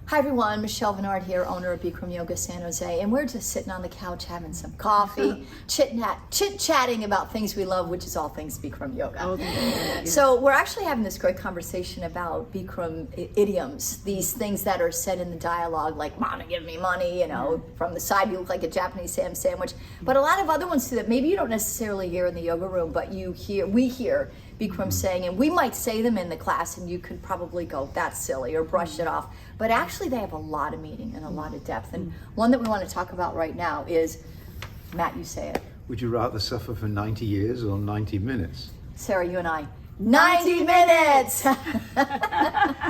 Hi everyone, Michele and Vennard here, owner of Bikram Yoga San Jose, and we're just sitting on the couch having some coffee, chit-chatting about things we love, which is all things Bikram Yoga. Oh, yes. So we're actually having this great conversation about Bikram idioms, these things that are said in the dialogue, like "Mama, give me money," you know, from the side you look like a Japanese ham sandwich. But a lot of other ones too that maybe you don't necessarily hear in the yoga room, but we hear Bikram saying, and we might say them in the class and you could probably go, that's silly, or brush it off. But actually they have a lot of meaning and a lot of depth. And one that we want to talk about right now is, Matt, you say it. Would you rather suffer for 90 years or 90 minutes? Sarah, you and I. 90 minutes!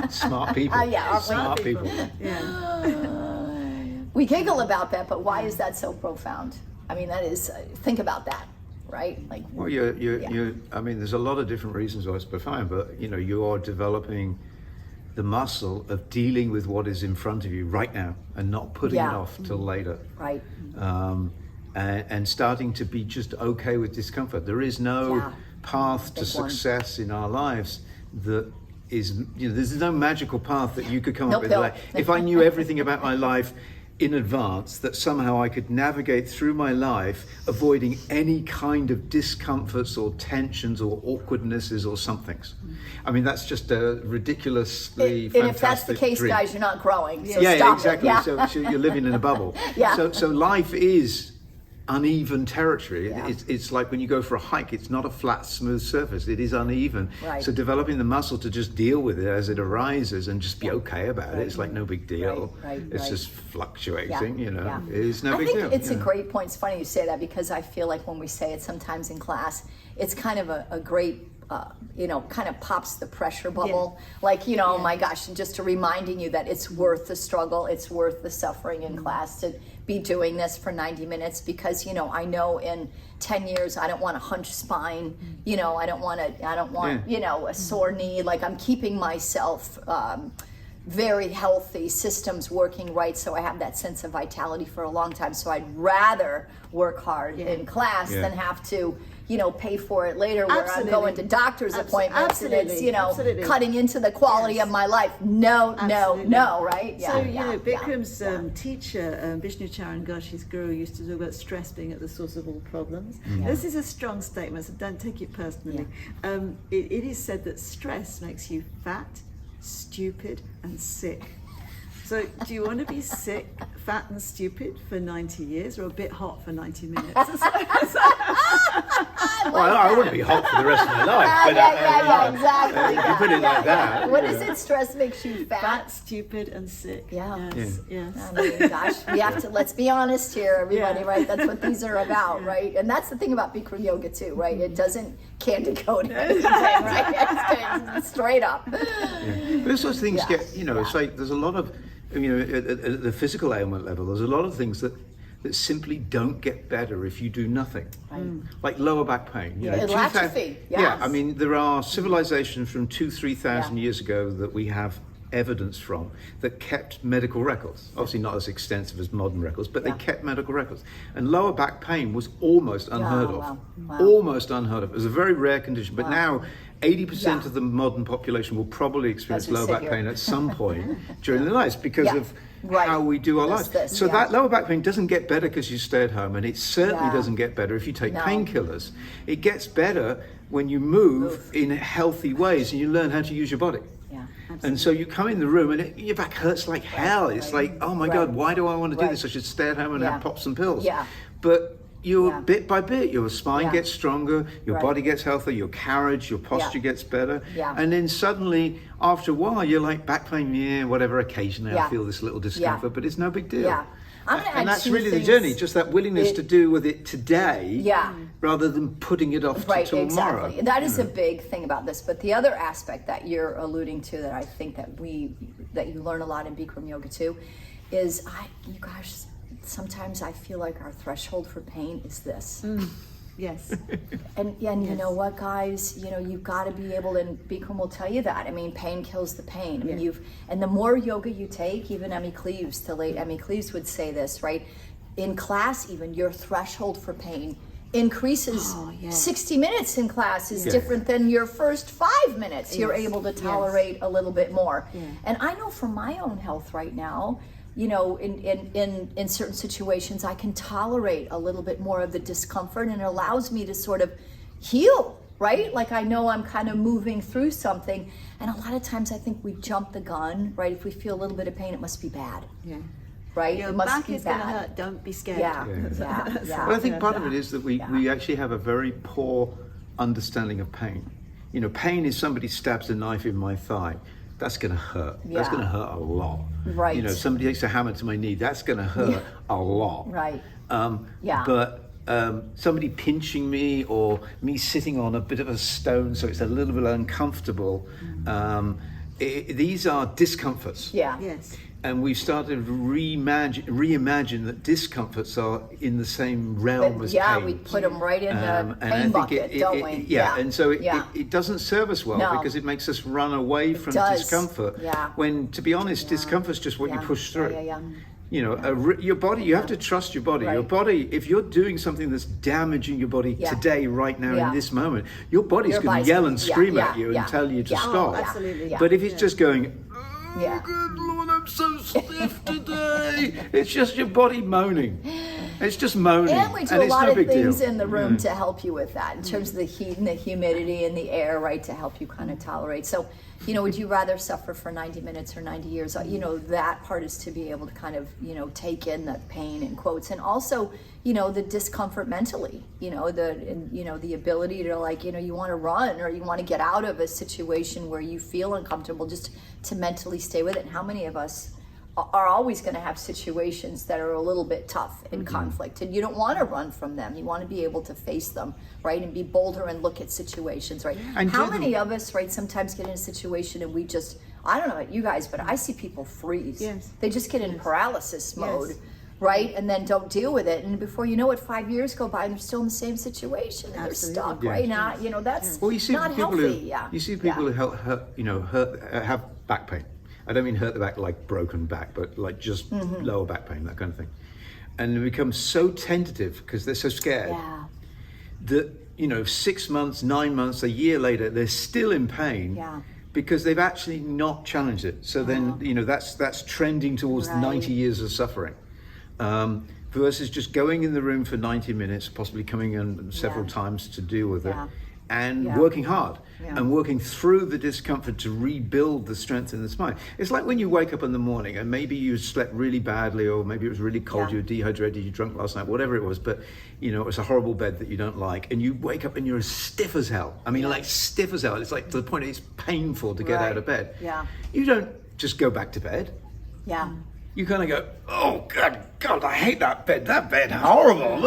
Smart people. Yeah, aren't we? Smart people. Yeah. We giggle about that, but why is that so profound? I mean, that is, think about that. Right? Like, Well, I mean, there's a lot of different reasons why it's profound, but you are developing the muscle of dealing with what is in front of you right now and not putting it off till later. Right. And starting to be just okay with discomfort. There is no path to success in our lives that is, there's no magical path that you could come up with. Like, if I knew everything about my life in advance, that somehow I could navigate through my life avoiding any kind of discomforts or tensions or awkwardnesses or somethings. I mean, that's just a ridiculously fantastic And if that's the case, dream. guys, you're not growing. So Yeah, stop exactly. It. Yeah. So you're living in a bubble. So life is uneven territory. It's like when you go for a hike, it's not a flat, smooth surface. It is uneven. Right. So developing the muscle to just deal with it as it arises and just be okay about it. It's like no big deal. It's just fluctuating, It's no big deal. I think it's a great point. It's funny you say that because I feel like when we say it sometimes in class, it's kind of a great kind of pops the pressure bubble. Like, oh my gosh, just to reminding you that it's worth the struggle, it's worth the suffering in class to be doing this for 90 minutes because, I know in 10 years, I don't want a hunched spine, I don't want a sore knee. Like, I'm keeping myself very healthy, systems working right, so I have that sense of vitality for a long time. So I'd rather work hard in class than have to pay for it later where I'm going to doctor's appointments and it's, cutting into the quality of my life. No, right? Yeah, so, Bikram's teacher, Vishnu Charan Goshi's guru, used to talk about stress being at the source of all problems. This is a strong statement, so don't take it personally. It is said that stress makes you fat, stupid, and sick. So do you want to be sick, fat and stupid for 90 years or a bit hot for 90 minutes? I wouldn't be hot for the rest of my life. Exactly. You put it like that. What is it? Stress makes you fat? Fat, stupid, and sick. Yes. I mean, gosh, we have to, let's be honest here, everybody, right? That's what these are about, right? And that's the thing about Bikram Yoga too, right? It doesn't candy coat anything, right? It's straight up. But those sorts of things get, it's like there's a lot of, at the physical ailment level, there's a lot of things that simply don't get better if you do nothing. Like lower back pain. Atrophy. Yeah, I mean, there are civilizations from 2,000-3,000 years ago that we have evidence from that kept medical records. Obviously not as extensive as modern records, but they kept medical records. And lower back pain was almost unheard of. Almost unheard of. It was a very rare condition, but now 80% of the modern population will probably experience lower back pain at some point during their lives because of how we do our lives. So that lower back pain doesn't get better because you stay at home, and it certainly doesn't get better if you take painkillers. It gets better when you move in healthy ways and you learn how to use your body. And so you come in the room and your back hurts like hell. It's like, oh my God, why do I want to do this? I should stay at home and have pops and pills. But bit by bit, your spine gets stronger, your body gets healthier, your carriage, your posture gets better. And then suddenly, after a while, you're like, back pain, whatever, occasionally I feel this little discomfort, but it's no big deal. And that's really the journey, just that willingness to do with it today rather than putting it off to tomorrow. Exactly. That is a big thing about this. But the other aspect that you're alluding to that I think that you learn a lot in Bikram Yoga too is, sometimes I feel like our threshold for pain is this. Yes. And you know what, guys? You've got to be able, and Bikram will tell you that. I mean, pain kills the pain. I mean, and the more yoga you take, even Emmy Cleaves, the late Emmy Cleaves would say this, right? In class, even your threshold for pain increases. 60 minutes in class is different than your first 5 minutes. You're able to tolerate a little bit more. And I know for my own health right now, you know, in certain situations, I can tolerate a little bit more of the discomfort, and it allows me to sort of heal, right? Like I know I'm kind of moving through something. And a lot of times I think we jump the gun, right? If we feel a little bit of pain, it must be bad. Right? Your it must back be is bad. going to hurt. Don't be scared. Well, I think part of it is that we actually have a very poor understanding of pain. You know, pain is somebody stabs a knife in my thigh. That's going to hurt. That's going to hurt a lot. Right. You know, somebody takes a hammer to my knee. That's going to hurt a lot. Right. But somebody pinching me, or me sitting on a bit of a stone so it's a little bit uncomfortable, these are discomforts. Yes. And we've started to reimagine that discomforts are in the same realm as pain. We put them right in the and pain bucket, don't we? And so it doesn't serve us well because it makes us run away from discomfort. When, to be honest, discomfort's just what you push through. You know, your body, you have to trust your body. Your body, if you're doing something that's damaging your body today, right now, in this moment, your body's going to yell and scream at you and tell you to stop. Absolutely. But if it's just going, good Lord, I'm so stiff today. It's just your body moaning. It's just moaning. And we do a lot no of big things deal. in the room to help you with that, in terms of the heat and the humidity and the air, right, to help you kind of tolerate. So, you know, would you rather suffer for 90 minutes or 90 years? You know, that part is to be able to kind of, you know, take in the pain in quotes, and also, you know, the discomfort mentally, you know, the ability to, like, you know, you want to run or you want to get out of a situation where you feel uncomfortable, just to mentally stay with it. And how many of us are always going to have situations that are a little bit tough in conflict, and you don't want to run from them. You want to be able to face them, right, and be bolder and look at situations, right? And how many of us, right, sometimes get in a situation and we just, I don't know about you guys, but I see people freeze. They just get in paralysis mode, right, and then don't deal with it, and before you know it, 5 years go by and they're still in the same situation, and they're stuck, right? Now, you know, that's you see not people healthy. You see people who have back pain. I don't mean hurt the back like broken back, but like just lower back pain, that kind of thing. And they become so tentative because they're so scared that, you know, 6 months, 9 months, a year later, they're still in pain because they've actually not challenged it. So then, you know, that's trending towards 90 years of suffering. Versus just going in the room for 90 minutes, possibly coming in several times to deal with it, and working hard and working through the discomfort to rebuild the strength in the spine. It's like when you wake up in the morning and maybe you slept really badly, or maybe it was really cold, you were dehydrated, you drunk last night, whatever it was, but you know, it's a horrible bed that you don't like, and you wake up and you're as stiff as hell. I mean, like stiff as hell. It's like to the point it's painful to get out of bed. You don't just go back to bed. You kind of go, oh, God, I hate that bed. That bed, horrible.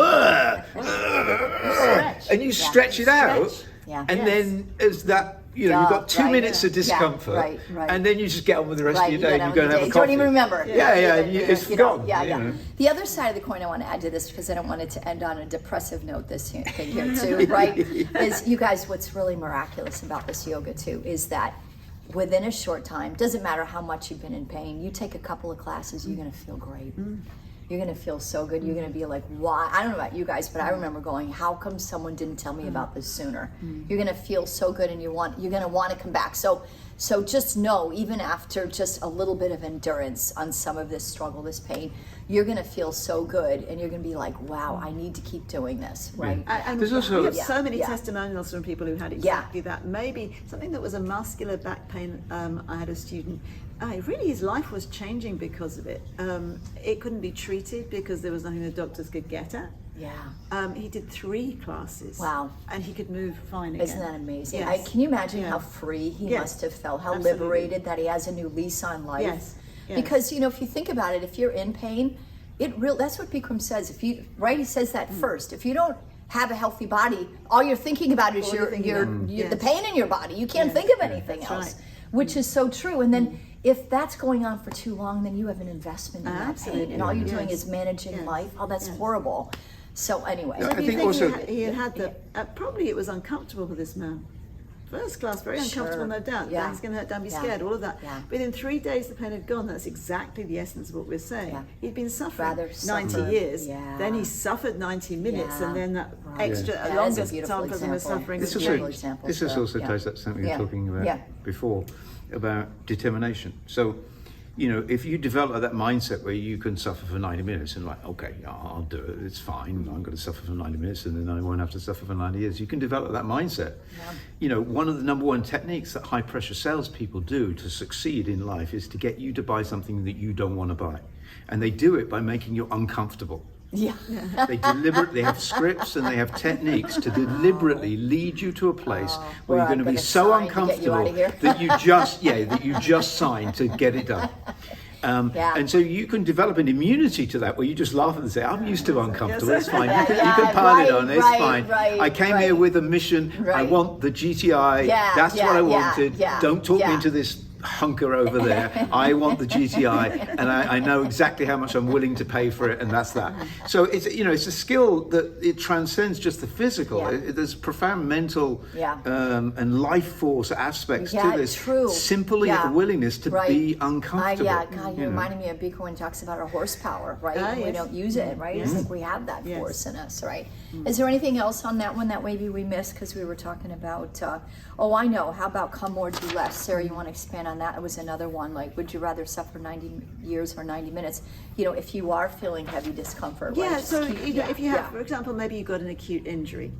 And you stretch it out. And then as that, you know, you've got 2 minutes of discomfort. And then you just get on with the rest of your day and you go and have a coffee. You don't even remember. It's forgotten. You know. The other side of the coin I want to add to this, because I don't want it to end on a depressive note, this thing here too, right? Is, you guys, what's really miraculous about this yoga too is that within a short time, doesn't matter how much you've been in pain, you take a couple of classes, you're going to feel great. You're going to feel so good. You're going to be like, why? I don't know about you guys, but I remember going, how come someone didn't tell me about this sooner? You're going to feel so good, and you're going to want to come back. So just know, even after just a little bit of endurance on some of this struggle, this pain, you're going to feel so good, and you're going to be like, wow, I need to keep doing this, right? And There's also we have so many testimonials from people who had exactly that. Maybe something that was a muscular back pain. I had a student, really his life was changing because of it. It couldn't be treated because there was nothing the doctors could get at. He did 3 classes. Wow. And he could move fine again. Isn't that amazing? Can you imagine how free he must have felt, how liberated, that he has a new lease on life? Because, you know, if you think about it, if you're in pain, that's what Bikram says. He says that first. If you don't have a healthy body, all you're thinking about is the pain in your body. You can't think of anything else, which is so true. And then if that's going on for too long, then you have an investment in that pain, and all you're doing is managing life. Oh, that's horrible. So anyway, I think also he had probably it was uncomfortable for this man first class, very uncomfortable, no doubt. Yeah. Back's going to hurt, don't be scared, all of that. Yeah. Within 3 days, the pain had gone. That's exactly the essence of what we're saying. Yeah. He'd been suffering Rather 90 suffer. years, Yeah. then he suffered 90 minutes, Yeah. and then that Right. extra, That is a longest beautiful time for them was example. suffering. This was also, beautiful example, this so, also yeah. ties up something we Yeah. were talking about Yeah. before, about determination. So, you know, if you develop that mindset where you can suffer for 90 minutes and like, okay, I'll do it, it's fine, I'm going to suffer for 90 minutes and then I won't have to suffer for 90 years. You can develop that mindset. Yeah. You know, one of the number one techniques that high pressure salespeople do to succeed in life is to get you to buy something that you don't want to buy. And they do it by making you uncomfortable. Yeah. They deliberately have scripts and they have techniques to deliberately lead you to a place where you're Where going to I'm be gonna so sign to get you uncomfortable out of here. that you just sign to get it done. Yeah. And so you can develop an immunity to that where you just laugh and say, I'm used to uncomfortable, Yes. it's fine. Yeah, you yeah, can pile it right, on, it's right, fine. right, I came right. here with a mission, I Right. want the GTI, Yeah, that's yeah, what I yeah, wanted. yeah, Don't talk me yeah. into this hunker over there. I want the GTI and I know exactly how much I'm willing to pay for it, and that's that. So it's, you know, it's a skill that it transcends just the physical. Yeah. There's profound mental Yeah. and life force aspects Yeah, to this. true. Simply Yeah. the willingness to Right. be uncomfortable. Yeah, God, you know. reminded me of Bikram when he talks about our horsepower, right? Ah, And we yes. don't use it, right? It's like we have that Yes. force in us, right? Is there anything else on that one that maybe we missed because we were talking about, oh, I know, how about come more, do less? Sarah, you want to expand on that? It was another one, like, would you rather suffer 90 years or 90 minutes? You know, if you are feeling heavy discomfort, right? Yeah, Just so keep- you know, if you have, yeah. for example, maybe you got an acute injury,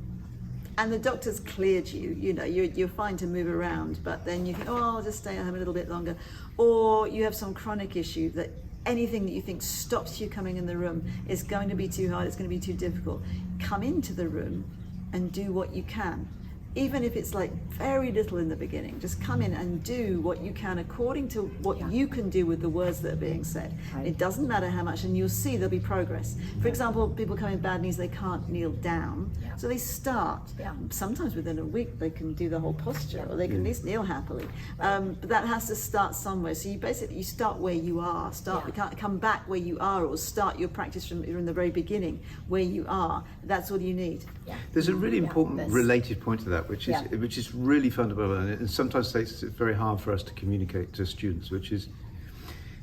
and the doctor's cleared you, you know, you're fine to move around, but then you think, oh, I'll just stay at home a little bit longer, or you have some chronic issue that anything that you think stops you coming in the room is going to be too hard, it's going to be too difficult. Come into the room and do what you can. Even if it's like very little in the beginning, just come in and do what you can according to what Yeah. you can do with the words that are being said. Right. It doesn't matter how much, and you'll see there'll be progress. For example, people come in bad knees, they can't kneel down, Yeah. so they start. Yeah. Sometimes within a week they can do the whole posture, or they can at least kneel happily. But that has to start somewhere. So you start where you are. Yeah. You can't come back where you are, or start your practice from the very beginning where you are. That's all you need. Yeah. There's a really Yeah, important that's- related point to that, which is Yeah. which is really fundamental, and sometimes it's very hard for us to communicate to students, which is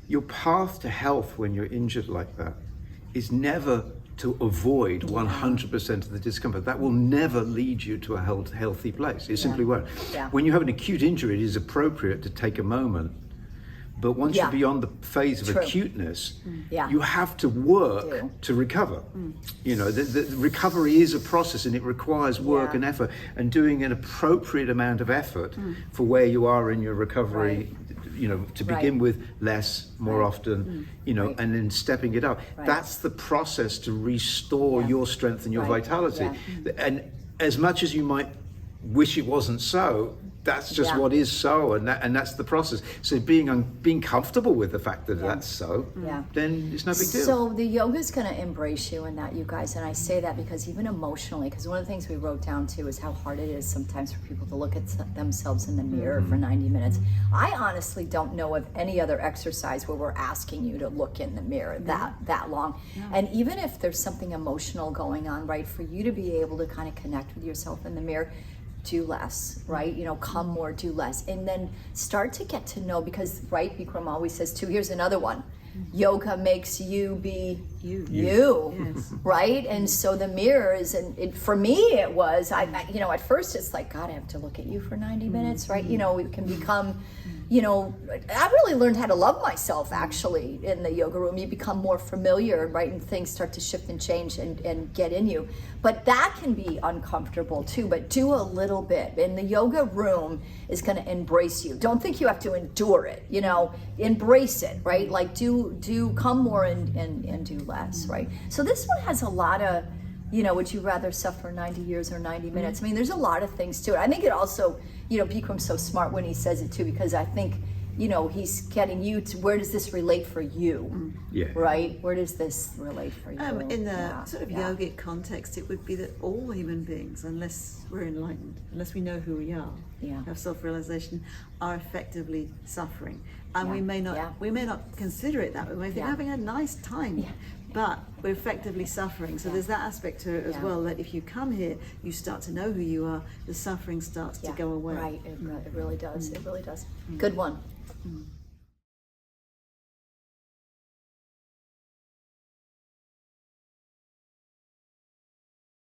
your path to health when you're injured like that is never to avoid 100% of the discomfort. That will never lead you to a healthy place. It simply won't. Yeah. When you have an acute injury, it is appropriate to take a moment. But once Yeah. you're beyond the phase of True. acuteness, Yeah. you have to work Do. to recover. You know, the recovery is a process, and it requires work Yeah. and effort, and doing an appropriate amount of effort for where you are in your recovery. Right. You know, to Right. begin with, less, more often, you know, Right. and then stepping it up. Right. That's the process to restore Yeah. your strength and your Right. vitality. Yeah. And as much as you might wish it wasn't so, that's just Yeah. what is so, and that's the process. So being comfortable with the fact that that's so, Yeah. then it's no big deal. So the yoga's going to embrace you in that, you guys. And I say that because even emotionally, because one of the things we wrote down too is how hard it is sometimes for people to look at themselves in the mirror for 90 minutes. I honestly don't know of any other exercise where we're asking you to look in the mirror that long. And even if there's something emotional going on, right, for you to be able to kind of connect with yourself in the mirror, do less, right? You know, come more, do less. And then start to get to know, because, right, Bikram always says too, here's another one. Yoga makes you be you, Yes. right? And so the mirror is, and for me it was, I you know, at first it's like, God, I have to look at you for 90 minutes, right? You know, it can become, you know, I really learned how to love myself actually in the yoga room. You become more familiar, right? And things start to shift and change and get in you. But that can be uncomfortable too, but do a little bit. And the yoga room is going to embrace you. Don't think you have to endure it, you know, embrace it, right? Like do come more and do less, right? So this one has a lot of, you know, would you rather suffer 90 years or 90 minutes? I mean, there's a lot of things to it. I think it also, you know, Bikram's so smart when he says it too, because I think, you know, he's getting you to, where does this relate for you? Yeah. Right? Where does this relate for you? In the Yeah, sort of yeah. yogic context, it would be that all human beings, unless we're enlightened, unless we know who we are, Yeah. have self-realization, are effectively suffering. And Yeah. we may Yeah. not consider it that way. We may think Yeah. having a nice time. Yeah. but we're effectively suffering. So there's that aspect to it as well, that if you come here, you start to know who you are, the suffering starts to go away. Right, it really does. It really does. Good one.